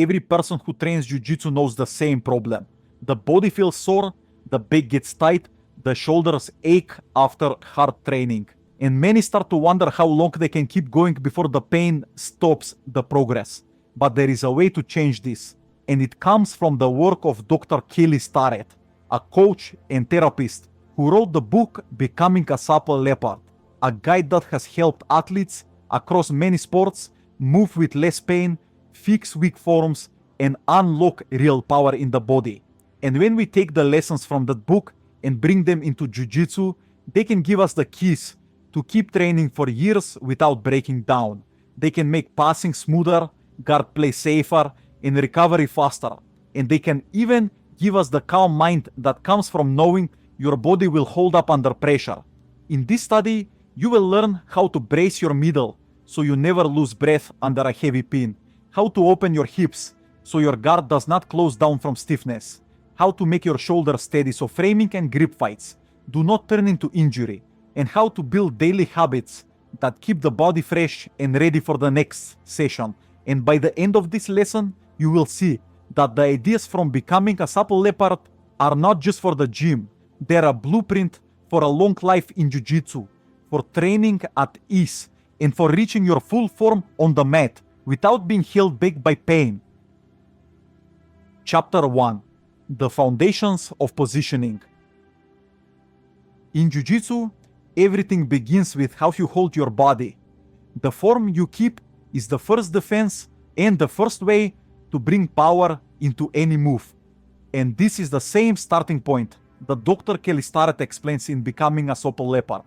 every person who trains jiu-jitsu knows the same problem. The body feels sore, the back gets tight, the shoulders ache after hard training. And many start to wonder how long they can keep going before the pain stops the progress. But there is a way to change this. And it comes from the work of Dr. Starrett, a coach and therapist who wrote the book Becoming a Supple Leopard, a guide that has helped athletes across many sports move with less pain, fix weak forms, and unlock real power in the body. And when we take the lessons from that book and bring them into jiu-jitsu, they can give us the keys to keep training for years without breaking down. They can make passing smoother, guard play safer, and recovery faster. And they can even give us the calm mind that comes from knowing your body will hold up under pressure. In this study, you will learn how to brace your middle so you never lose breath under a heavy pin, how to open your hips so your guard does not close down from stiffness, how to make your shoulders steady so framing and grip fights do not turn into injury, and how to build daily habits that keep the body fresh and ready for the next session. And by the end of this lesson, you will see that the ideas from Becoming a Supple Leopard are not just for the gym. They're a blueprint for a long life in jiu-jitsu, for training at ease, and for reaching your full form on the mat without being held back by pain. Chapter 1. The Foundations of Positioning. In jiu-jitsu, everything begins with how you hold your body. The form you keep is the first defense and the first way to bring power into any move. And this is the same starting point that Dr. Starrett explains in Becoming a Supple Leopard,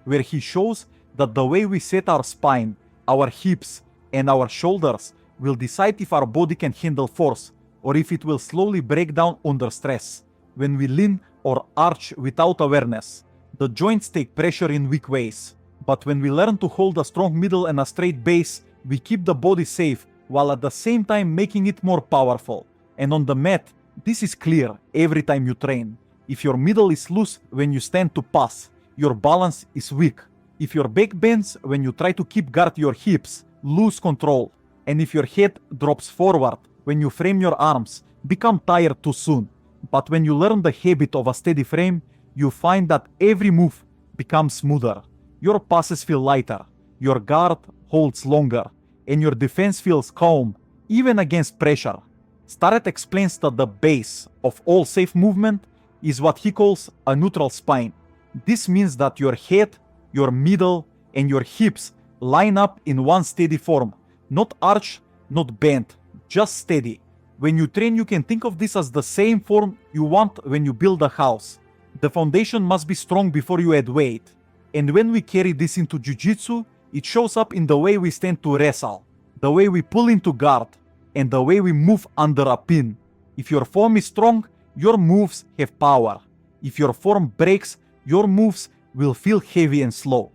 where he shows that the way we set our spine, our hips, and our shoulders will decide if our body can handle force or if it will slowly break down under stress. When we lean or arch without awareness, the joints take pressure in weak ways. But when we learn to hold a strong middle and a straight base, we keep the body safe while at the same time making it more powerful. And on the mat, this is clear every time you train. If your middle is loose when you stand to pass, your balance is weak. If your back bends when you try to keep guard your hips, lose control. And if your head drops forward when you frame your arms, become tired too soon. But when you learn the habit of a steady frame, you find that every move becomes smoother. Your passes feel lighter, your guard holds longer, and your defense feels calm, even against pressure. Starrett explains that the base of all safe movement is what he calls a neutral spine. This means that your head, your middle, and your hips line up in one steady form, not arched, not bent, just steady. When you train, you can think of this as the same form you want when you build a house. The foundation must be strong before you add weight. And when we carry this into jiu-jitsu, it shows up in the way we stand to wrestle, the way we pull into guard, and the way we move under a pin. If your form is strong, your moves have power. If your form breaks, your moves will feel heavy and slow.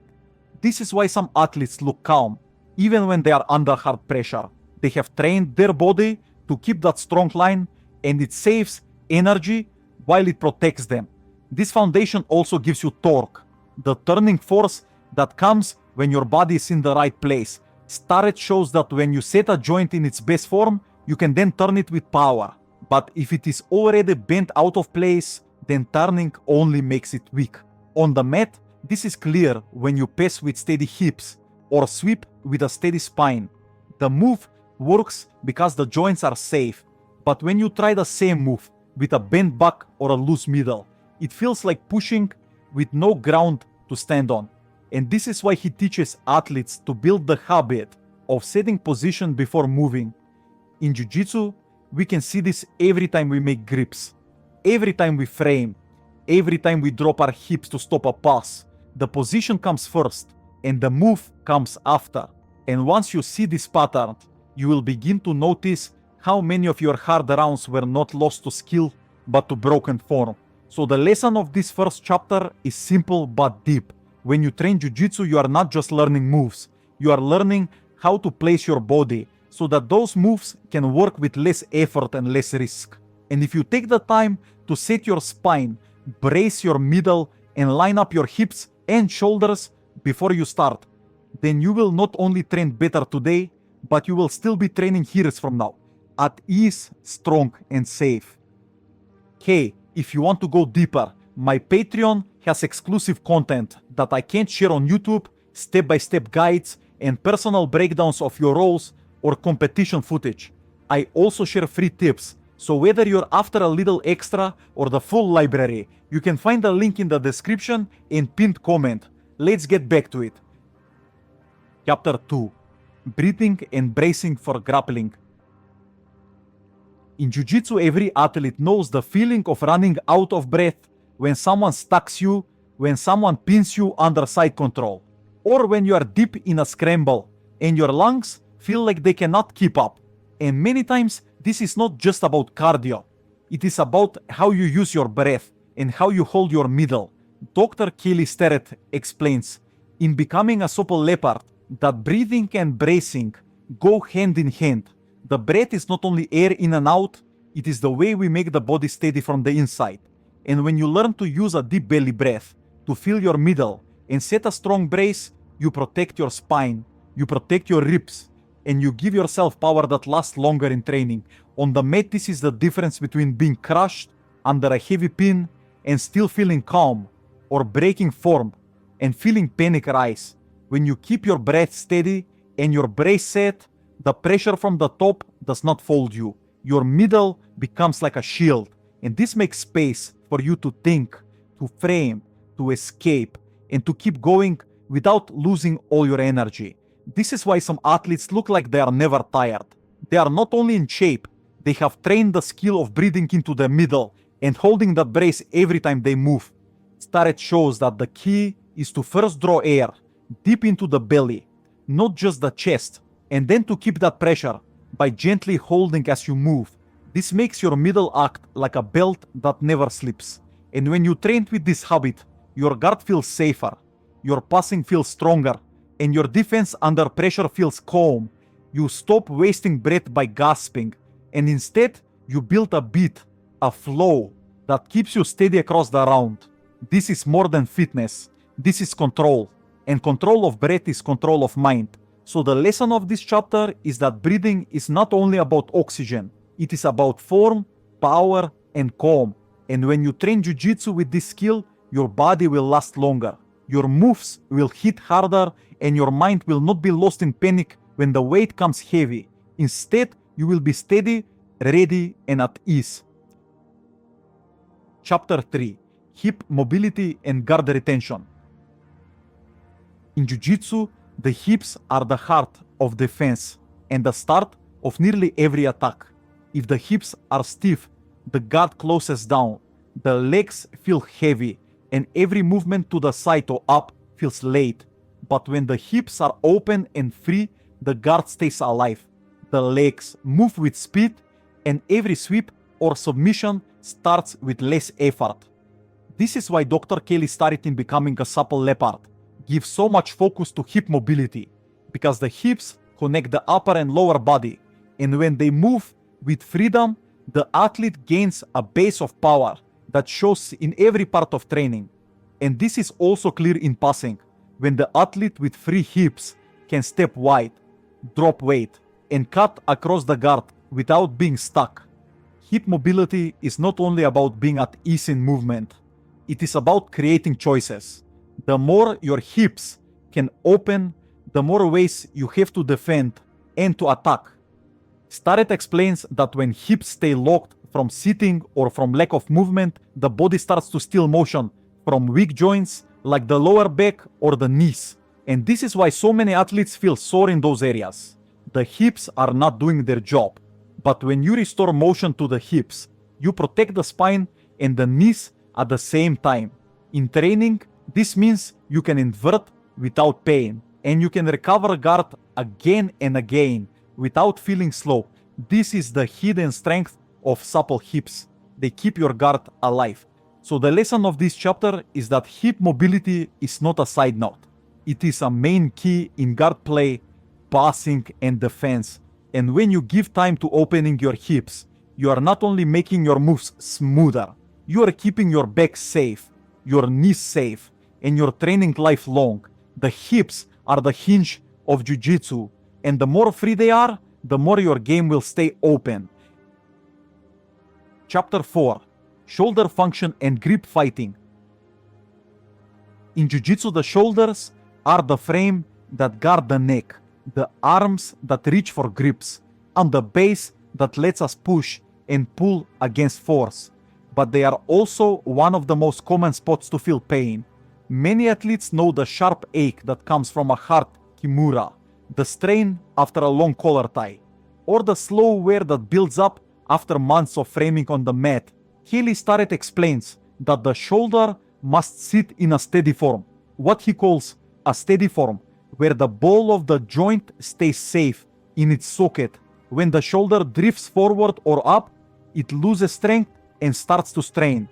This is why some athletes look calm, even when they are under hard pressure. They have trained their body to keep that strong line, and it saves energy while it protects them. This foundation also gives you torque, the turning force that comes when your body is in the right place. Starrett shows that when you set a joint in its best form, you can then turn it with power. But if it is already bent out of place, then turning only makes it weak. On the mat, this is clear when you pass with steady hips or sweep with a steady spine. The move works because the joints are safe. But when you try the same move with a bent back or a loose middle, it feels like pushing with no ground to stand on. And this is why he teaches athletes to build the habit of setting position before moving. In jiu-jitsu, we can see this every time we make grips, every time we frame, every time we drop our hips to stop a pass. The position comes first, and the move comes after. And once you see this pattern, you will begin to notice how many of your hard rounds were not lost to skill, but to broken form. So the lesson of this first chapter is simple but deep. When you train jiu-jitsu, you are not just learning moves. You are learning how to place your body so that those moves can work with less effort and less risk. And if you take the time to set your spine, brace your middle, and line up your hips and shoulders before you start, then you will not only train better today, but you will still be training years from now. at ease, strong, and safe. Hey, if you want to go deeper, my Patreon has exclusive content that I can't share on YouTube, step-by-step guides, and personal breakdowns of your roles or competition footage. I also share free tips, so whether you're after a little extra or the full library, you can find the link in the description and pinned comment. Let's get back to it. Chapter 2. Breathing and bracing for grappling. In Jiu-Jitsu, every athlete knows the feeling of running out of breath when someone stalks you, when someone pins you under side control, or when you are deep in a scramble and your lungs feel like they cannot keep up. And many times, this is not just about cardio. It is about how you use your breath and how you hold your middle. Dr. Kelly Starrett explains, in Becoming a Supple Leopard, that breathing and bracing go hand in hand. The breath is not only air in and out, it is the way we make the body steady from the inside. And when you learn to use a deep belly breath to fill your middle and set a strong brace, you protect your spine, you protect your ribs, and you give yourself power that lasts longer in training. On the mat, this is the difference between being crushed under a heavy pin and still feeling calm, or breaking form and feeling panic rise. When you keep your breath steady and your brace set, the pressure from the top does not fold you. Your middle becomes like a shield, and this makes space for you to think, to frame, to escape, and to keep going without losing all your energy. This is why some athletes look like they are never tired. They are not only in shape, they have trained the skill of breathing into the middle and holding that brace every time they move. Starrett shows that the key is to first draw air deep into the belly, not just the chest, and then to keep that pressure by gently holding as you move. This makes your middle act like a belt that never slips. And when you train with this habit, your guard feels safer, your passing feels stronger, and your defense under pressure feels calm. You stop wasting breath by gasping, and instead you build a beat, a flow that keeps you steady across the round. This is more than fitness, this is control, and control of breath is control of mind. So the lesson of this chapter is that breathing is not only about oxygen, it is about form, power, and calm. And when you train Jiu-Jitsu with this skill, your body will last longer, your moves will hit harder, and your mind will not be lost in panic when the weight comes heavy. Instead, you will be steady, ready, and at ease. Chapter 3. Hip mobility and guard retention. In Jiu-Jitsu, the hips are the heart of defense and the start of nearly every attack. If the hips are stiff, the guard closes down, the legs feel heavy, and every movement to the side or up feels late. But when the hips are open and free, the guard stays alive. The legs move with speed, and every sweep or submission starts with less effort. This is why Dr. Kelly Starrett in Becoming a Supple Leopard gives so much focus to hip mobility, because the hips connect the upper and lower body, and when they move with freedom, the athlete gains a base of power that shows in every part of training. And this is also clear in passing, when the athlete with free hips can step wide, drop weight, and cut across the guard without being stuck. Hip mobility is not only about being at ease in movement, it is about creating choices. The more your hips can open, the more ways you have to defend and to attack. Starrett explains that when hips stay locked from sitting or from lack of movement, the body starts to steal motion from weak joints like the lower back or the knees. And this is why so many athletes feel sore in those areas. The hips are not doing their job. But when you restore motion to the hips, you protect the spine and the knees at the same time. In training, this means you can invert without pain, and you can recover guard again and again without feeling slow. This is the hidden strength of supple hips. They keep your guard alive. So the lesson of this chapter is that hip mobility is not a side note. It is a main key in guard play, passing, and defense. And when you give time to opening your hips, you are not only making your moves smoother, you are keeping your back safe, your knees safe, and your training lifelong. The hips are the hinge of Jiu-Jitsu, and the more free they are, the more your game will stay open. Chapter 4. Shoulder Function and Grip Fighting. In Jiu-Jitsu, the shoulders are the frame that guard the neck, the arms that reach for grips, and the base that lets us push and pull against force. But they are also one of the most common spots to feel pain. Many athletes know the sharp ache that comes from a hard kimura, the strain after a long collar tie, or the slow wear that builds up after months of framing on the mat. Starrett explains that the shoulder must sit in a steady form, what he calls a steady form, where the ball of the joint stays safe in its socket. When the shoulder drifts forward or up, it loses strength and starts to strain.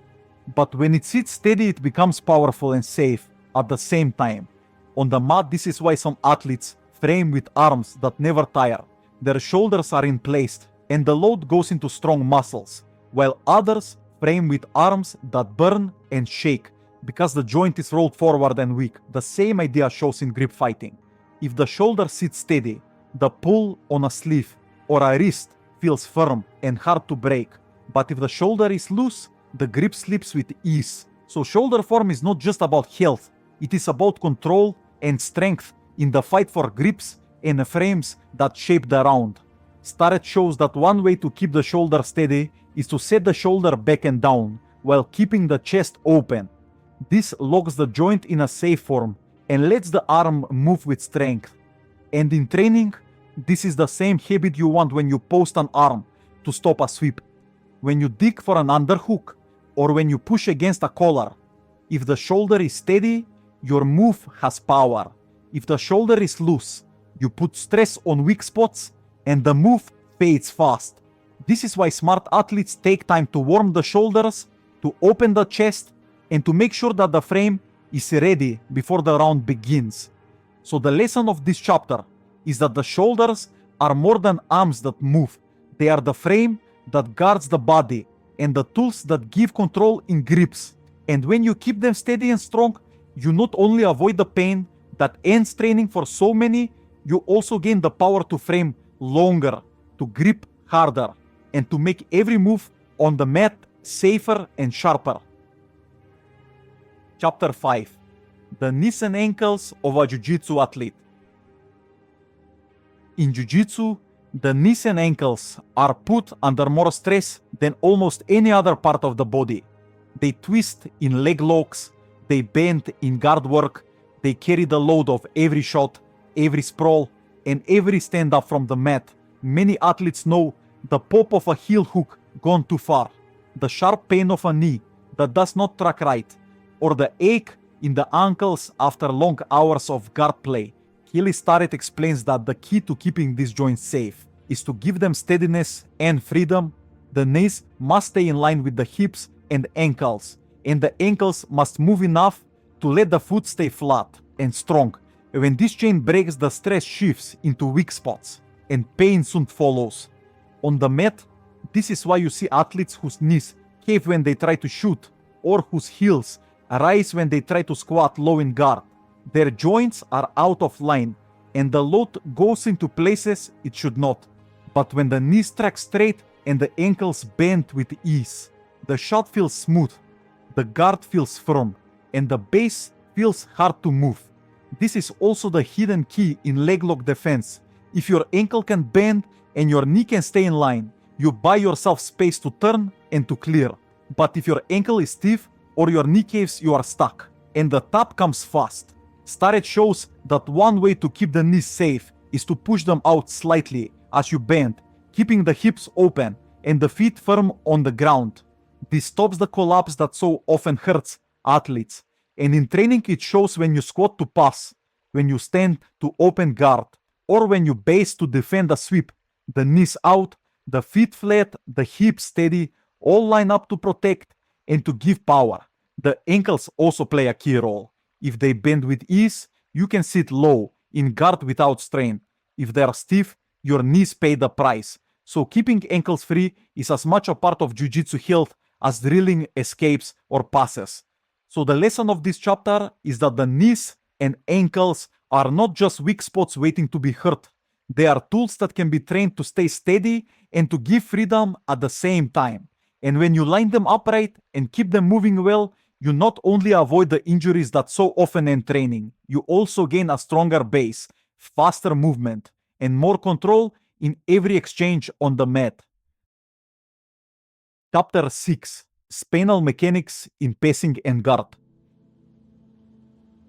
But when it sits steady, it becomes powerful and safe at the same time. On the mat, this is why some athletes frame with arms that never tire. Their shoulders are in place and the load goes into strong muscles, while others frame with arms that burn and shake because the joint is rolled forward and weak. The same idea shows in grip fighting. If the shoulder sits steady, the pull on a sleeve or a wrist feels firm and hard to break. But if the shoulder is loose, the grip slips with ease. So shoulder form is not just about health, it is about control and strength in the fight for grips and frames that shape the round. Starrett shows that one way to keep the shoulder steady is to set the shoulder back and down while keeping the chest open. This locks the joint in a safe form and lets the arm move with strength. And in training, this is the same habit you want when you post an arm to stop a sweep, when you dig for an underhook, or when you push against a collar. If the shoulder is steady, your move has power. If the shoulder is loose, you put stress on weak spots and the move fades fast. This is why smart athletes take time to warm the shoulders, to open the chest, and to make sure that the frame is ready before the round begins. So the lesson of this chapter is that the shoulders are more than arms that move. They are the frame that guards the body and the tools that give control in grips. And when you keep them steady and strong, you not only avoid the pain that ends training for so many, you also gain the power to frame longer, to grip harder, and to make every move on the mat safer and sharper. Chapter 5. The knees and ankles of a Jiu-Jitsu athlete. In Jiu-Jitsu, the knees and ankles are put under more stress than almost any other part of the body. They twist in leg locks, they bend in guard work, they carry the load of every shot, every sprawl, and every stand up from the mat. Many athletes know the pop of a heel hook gone too far, the sharp pain of a knee that does not track right, or the ache in the ankles after long hours of guard play. Starrett explains that the key to keeping these joints safe is to give them steadiness and freedom. The knees must stay in line with the hips and ankles, and the ankles must move enough to let the foot stay flat and strong. When this chain breaks, the stress shifts into weak spots, and pain soon follows. On the mat, this is why you see athletes whose knees cave when they try to shoot, or whose heels rise when they try to squat low in guard. Their joints are out of line, and the load goes into places it should not. But when the knees track straight and the ankles bend with ease, the shot feels smooth, the guard feels firm, and the base feels hard to move. This is also the hidden key in leg lock defense. If your ankle can bend and your knee can stay in line, you buy yourself space to turn and to clear. But if your ankle is stiff or your knee caves, you are stuck, and the tap comes fast. Starrett shows that one way to keep the knees safe is to push them out slightly as you bend, keeping the hips open and the feet firm on the ground. This stops the collapse that so often hurts athletes. And in training, it shows when you squat to pass, when you stand to open guard, or when you base to defend a sweep. The knees out, the feet flat, the hips steady, all line up to protect and to give power. The ankles also play a key role. If they bend with ease, you can sit low, in guard without strain. If they are stiff, your knees pay the price. So keeping ankles free is as much a part of Jiu-Jitsu health as drilling escapes or passes. So the lesson of this chapter is that the knees and ankles are not just weak spots waiting to be hurt. They are tools that can be trained to stay steady and to give freedom at the same time. And when you line them upright and keep them moving well, you not only avoid the injuries that so often end training, you also gain a stronger base, faster movement, and more control in every exchange on the mat. Chapter 6: Spinal Mechanics in Pacing and Guard.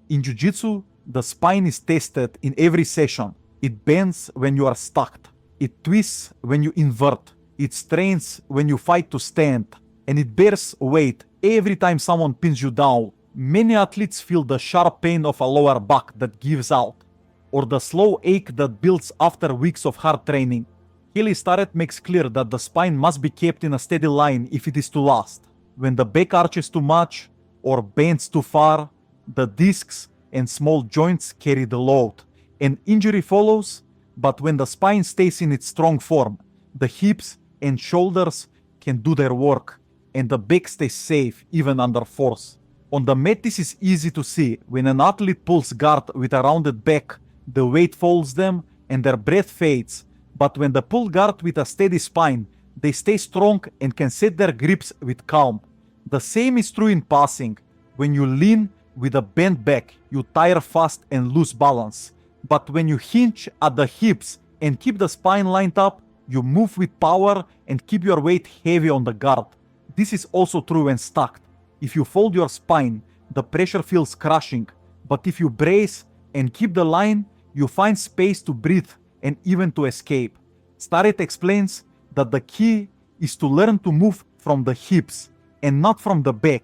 In Jiu-Jitsu, the spine is tested in every session. It bends when you are stacked. It twists when you invert. It strains when you fight to stand. And it bears weight every time someone pins you down. Many athletes feel the sharp pain of a lower back that gives out, or the slow ache that builds after weeks of hard training. Starrett makes clear that the spine must be kept in a steady line if it is to last. When the back arches too much or bends too far, the discs and small joints carry the load, and injury follows. But when the spine stays in its strong form, the hips and shoulders can do their work, and the back stays safe even under force. On the mat, this is easy to see. When an athlete pulls guard with a rounded back, the weight folds them and their breath fades. But when they pull guard with a steady spine, they stay strong and can set their grips with calm. The same is true in passing. When you lean with a bent back, you tire fast and lose balance. But when you hinge at the hips and keep the spine lined up, you move with power and keep your weight heavy on the guard. This is also true when stacked. If you fold your spine, the pressure feels crushing. But if you brace and keep the line, you find space to breathe and even to escape. Starrett explains that the key is to learn to move from the hips and not from the back.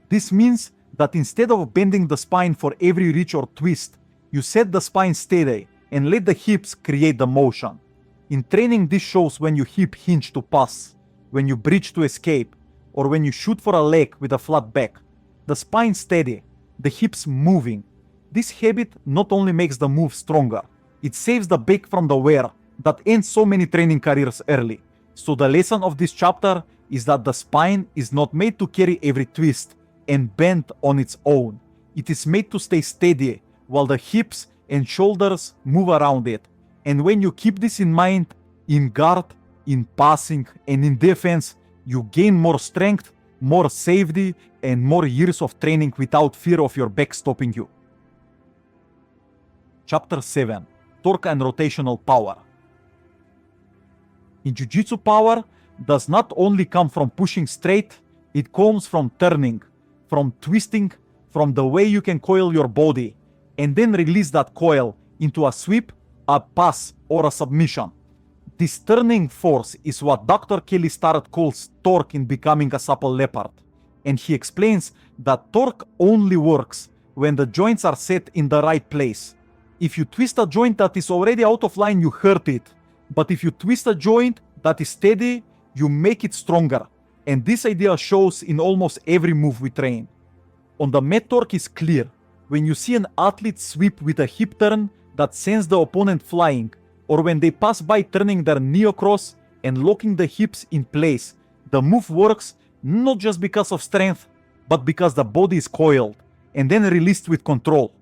This means that instead of bending the spine for every reach or twist, you set the spine steady and let the hips create the motion. In training, this shows when you hip hinge to pass, when you bridge to escape, or when you shoot for a leg with a flat back. The spine steady, the hips moving. This habit not only makes the move stronger, it saves the back from the wear that ends so many training careers early. So the lesson of this chapter is that the spine is not made to carry every twist and bend on its own. It is made to stay steady while the hips and shoulders move around it. And when you keep this in mind, in guard, in passing, and in defense, you gain more strength, more safety, and more years of training without fear of your back stopping you. Chapter 7: Torque and Rotational Power. In Jiu-Jitsu, power does not only come from pushing straight, it comes from turning, from twisting, from the way you can coil your body, and then release that coil into a sweep, a pass, or a submission. This turning force is what Dr. Kelly Starrett calls torque in Becoming a Supple Leopard, and he explains that torque only works when the joints are set in the right place. If you twist a joint that is already out of line, you hurt it. But if you twist a joint that is steady, you make it stronger. And this idea shows in almost every move we train. On the mat, torque is clear. When you see an athlete sweep with a hip turn that sends the opponent flying, or when they pass by turning their knee across and locking the hips in place, the move works not just because of strength, but because the body is coiled and then released with control.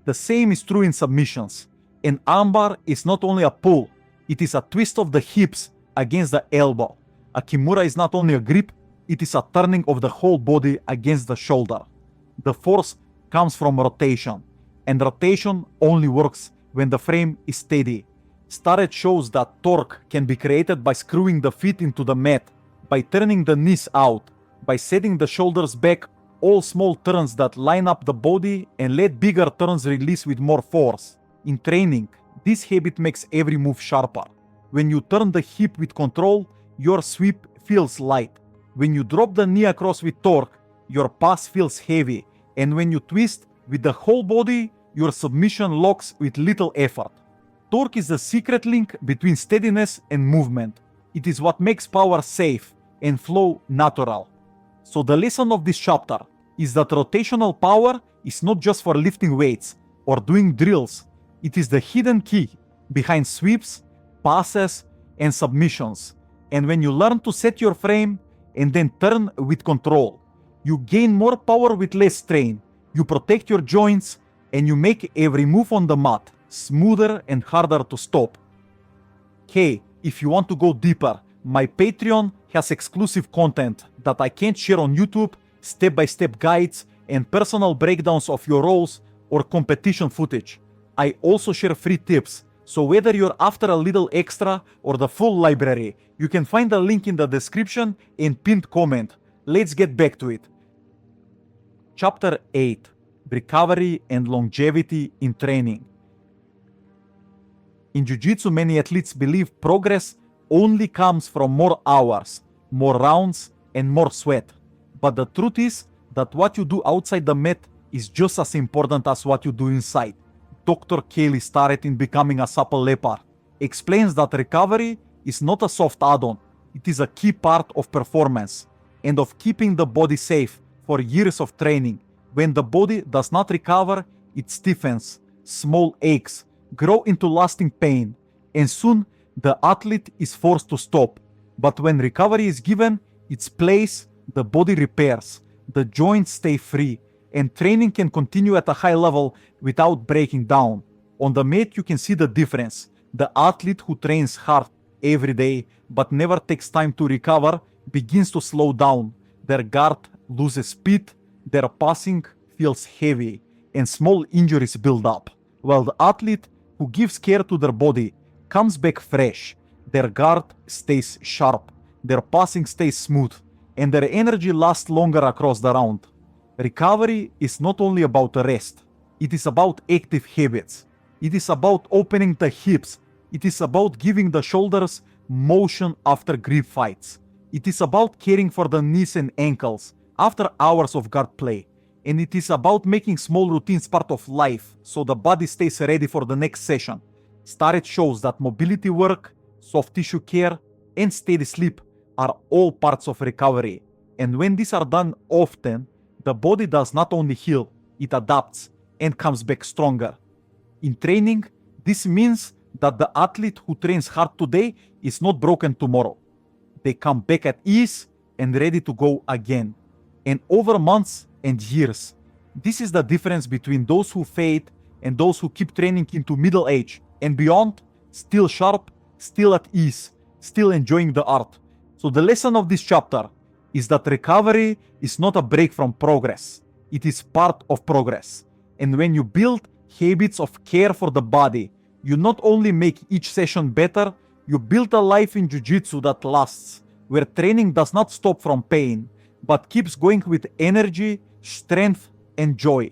The same is true in submissions. An armbar is not only a pull, it is a twist of the hips against the elbow. A kimura is not only a grip, it is a turning of the whole body against the shoulder. The force comes from rotation, and rotation only works when the frame is steady. Starrett shows that torque can be created by screwing the feet into the mat, by turning the knees out, by setting the shoulders back, all small turns that line up the body and let bigger turns release with more force. In training, this habit makes every move sharper. When you turn the hip with control, your sweep feels light. When you drop the knee across with torque, your pass feels heavy. And when you twist with the whole body, your submission locks with little effort. Torque is the secret link between steadiness and movement. It is what makes power safe and flow natural. So the lesson of this chapter is that rotational power is not just for lifting weights or doing drills. It is the hidden key behind sweeps, passes, and submissions. And when you learn to set your frame and then turn with control, you gain more power with less strain, you protect your joints, and you make every move on the mat smoother and harder to stop. Hey, if you want to go deeper, my Patreon has exclusive content that I can't share on YouTube, step-by-step guides, and personal breakdowns of your roles or competition footage. I also share free tips, so whether you're after a little extra or the full library, you can find the link in the description and pinned comment. Let's get back to it. Chapter 8: Recovery and Longevity in Training. In Jiu-Jitsu, many athletes believe progress only comes from more hours, more rounds, and more sweat. But the truth is that what you do outside the mat is just as important as what you do inside. Dr. Kelly Starrett, in Becoming a Supple Leopard, explains that recovery is not a soft add-on. It is a key part of performance and of keeping the body safe for years of training. When the body does not recover, it stiffens, small aches grow into lasting pain, and soon the athlete is forced to stop. But when recovery is given its place, the body repairs, the joints stay free, and training can continue at a high level without breaking down. On the mat, you can see the difference. The athlete who trains hard every day but never takes time to recover begins to slow down. Their guard loses speed, their passing feels heavy, and small injuries build up. While the athlete who gives care to their body comes back fresh, their guard stays sharp, their passing stays smooth, and their energy lasts longer across the round. Recovery is not only about rest, it is about active habits. It is about opening the hips. It is about giving the shoulders motion after grip fights. It is about caring for the knees and ankles after hours of guard play. And it is about making small routines part of life so the body stays ready for the next session. Starrett shows that mobility work, soft tissue care, and steady sleep are all parts of recovery. And when these are done often, the body does not only heal, it adapts and comes back stronger. In training, this means that the athlete who trains hard today is not broken tomorrow. They come back at ease and ready to go again. And over months and years, this is the difference between those who fade and those who keep training into middle age and beyond, still sharp, still at ease, still enjoying the art. So the lesson of this chapter is that recovery is not a break from progress. It is part of progress. And when you build habits of care for the body, you not only make each session better, you build a life in Jiu-Jitsu that lasts, where training does not stop from pain, but keeps going with energy, strength, and joy.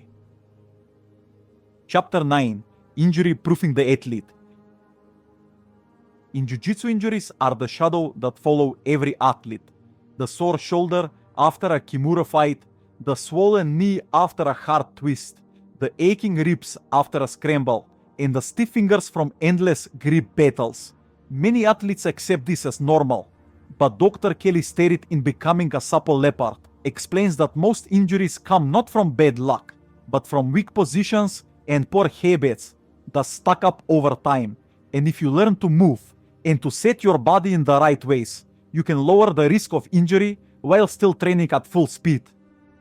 Chapter 9: Injury Proofing the Athlete. In Jiu-Jitsu, injuries are the shadow that follow every athlete. The sore shoulder after a Kimura fight, the swollen knee after a hard twist, the aching ribs after a scramble, and the stiff fingers from endless grip battles. Many athletes accept this as normal, but Dr. Kelly Starrett, in Becoming a Supple Leopard, explains that most injuries come not from bad luck, but from weak positions and poor habits that stack up over time. And if you learn to move and to set your body in the right ways, you can lower the risk of injury while still training at full speed.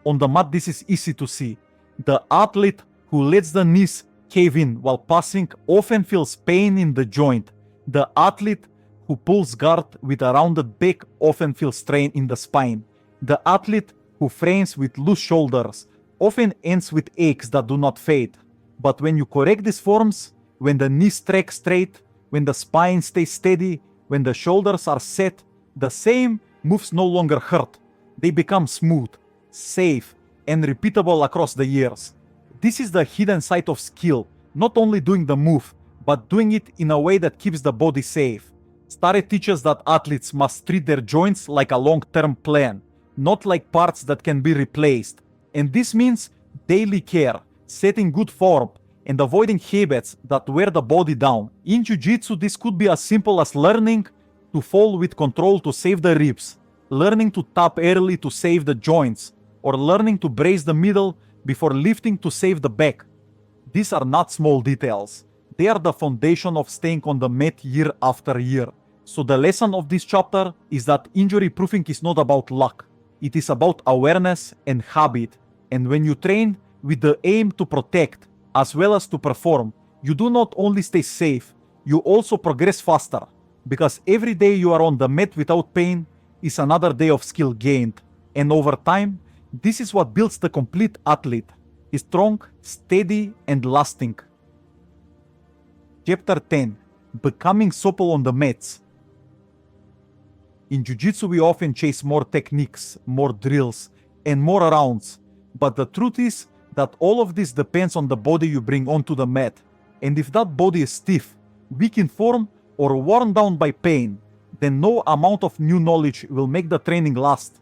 On the mat, this is easy to see. The athlete who lets the knees cave in while passing often feels pain in the joint. The athlete who pulls guard with a rounded back often feels strain in the spine. The athlete who frames with loose shoulders often ends with aches that do not fade. But when you correct these forms, when the knees track straight, when the spine stays steady, when the shoulders are set, the same moves no longer hurt. They become smooth, safe, and repeatable across the years. This is the hidden side of skill, not only doing the move, but doing it in a way that keeps the body safe. Starrett teaches that athletes must treat their joints like a long-term plan, not like parts that can be replaced. And this means daily care, setting good form, and avoiding habits that wear the body down. In Jiu-Jitsu, this could be as simple as learning to fall with control to save the ribs, learning to tap early to save the joints, or learning to brace the middle before lifting to save the back. These are not small details. They are the foundation of staying on the mat year after year. So the lesson of this chapter is that injury proofing is not about luck. It is about awareness and habit. And when you train with the aim to protect as well as to perform, you do not only stay safe, you also progress faster. Because every day you are on the mat without pain is another day of skill gained. And over time, this is what builds the complete athlete. Is strong, steady, and lasting. Chapter 10. Becoming supple on the mats. In Jiu-Jitsu we often chase more techniques, more drills, and more rounds. But the truth is that all of this depends on the body you bring onto the mat. And if that body is stiff, weak in form, or worn down by pain, then no amount of new knowledge will make the training last.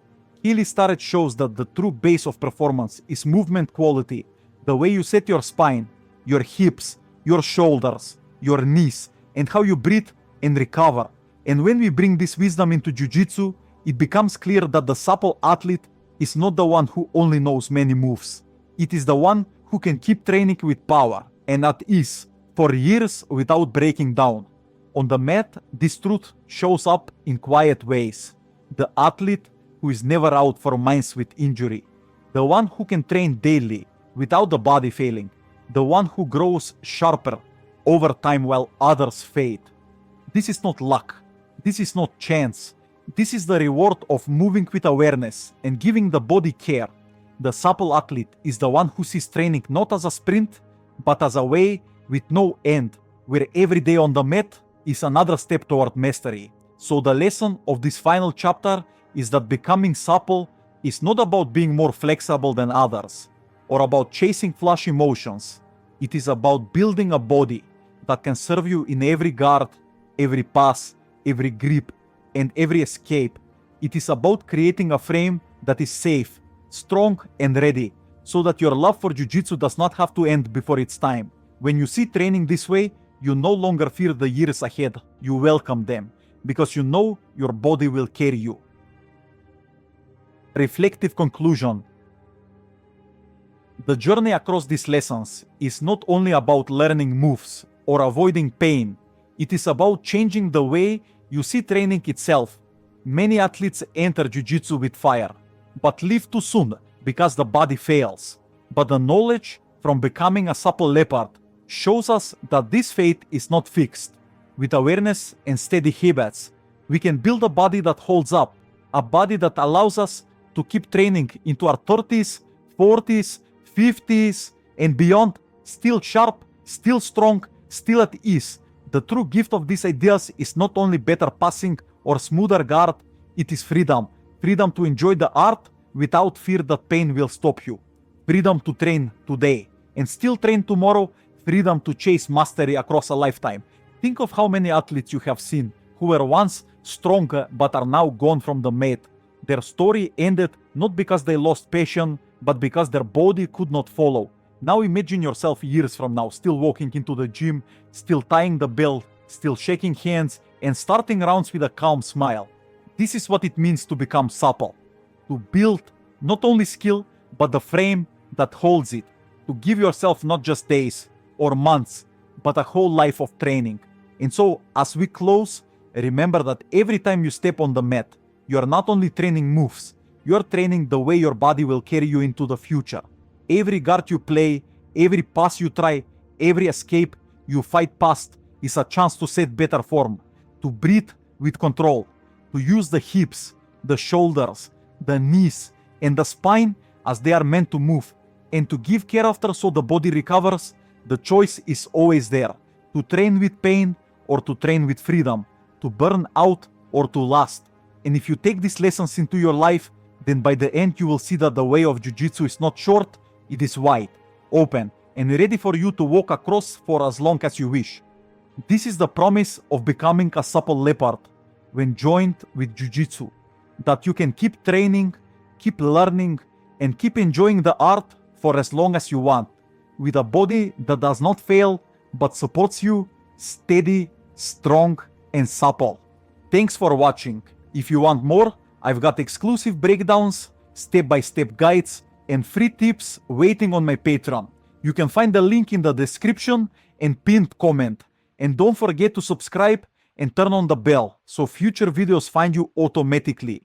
Starrett shows that the true base of performance is movement quality, the way you set your spine, your hips, your shoulders, your knees, and how you breathe and recover. And when we bring this wisdom into Jiu-Jitsu, it becomes clear that the supple athlete is not the one who only knows many moves. It is the one who can keep training with power and at ease for years without breaking down. On the mat, this truth shows up in quiet ways. The athlete who is never out for months with injury. The one who can train daily without the body failing. The one who grows sharper over time while others fade. This is not luck. This is not chance. This is the reward of moving with awareness and giving the body care. The supple athlete is the one who sees training not as a sprint, but as a way with no end, where every day on the mat is another step toward mastery. So the lesson of this final chapter is that becoming supple is not about being more flexible than others, or about chasing flashy motions. It is about building a body that can serve you in every guard, every pass, every grip, and every escape. It is about creating a frame that is safe, strong, and ready, so that your love for Jiu-Jitsu does not have to end before its time. When you see training this way, you no longer fear the years ahead. You welcome them, because you know your body will carry you. Reflective conclusion. The journey across these lessons is not only about learning moves or avoiding pain. It is about changing the way you see training itself. Many athletes enter Jiu-Jitsu with fire, but leave too soon because the body fails. But the knowledge from becoming a Supple Leopard shows us that this fate is not fixed. With awareness and steady habits, we can build a body that holds up, a body that allows us to keep training into our 30s, 40s, 50s, and beyond, still sharp, still strong, still at ease. The true gift of these ideas is not only better passing or smoother guard, it is freedom. Freedom to enjoy the art without fear that pain will stop you. Freedom to train today and still train tomorrow. Freedom to chase mastery across a lifetime. Think of how many athletes you have seen who were once strong but are now gone from the mat. Their story ended not because they lost passion, but because their body could not follow. Now imagine yourself years from now, still walking into the gym, still tying the belt, still shaking hands, and starting rounds with a calm smile. This is what it means to become supple. To build not only skill, but the frame that holds it. To give yourself not just days or months, but a whole life of training. And so, as we close, remember that every time you step on the mat, you are not only training moves, you are training the way your body will carry you into the future. Every guard you play, every pass you try, every escape you fight past is a chance to set better form, to breathe with control, to use the hips, the shoulders, the knees, and the spine as they are meant to move, and to give care after so the body recovers. The choice is always there, to train with pain or to train with freedom, to burn out or to last. And if you take these lessons into your life, then by the end you will see that the way of Jiu-Jitsu is not short, it is wide, open, and ready for you to walk across for as long as you wish. This is the promise of becoming a Supple Leopard when joined with Jiu-Jitsu, that you can keep training, keep learning, and keep enjoying the art for as long as you want, with a body that does not fail but supports you, steady, strong, and supple. Thanks for watching. If you want more, I've got exclusive breakdowns, step-by-step guides, and free tips waiting on my Patreon. You can find the link in the description and pinned comment. And don't forget to subscribe and turn on the bell so future videos find you automatically.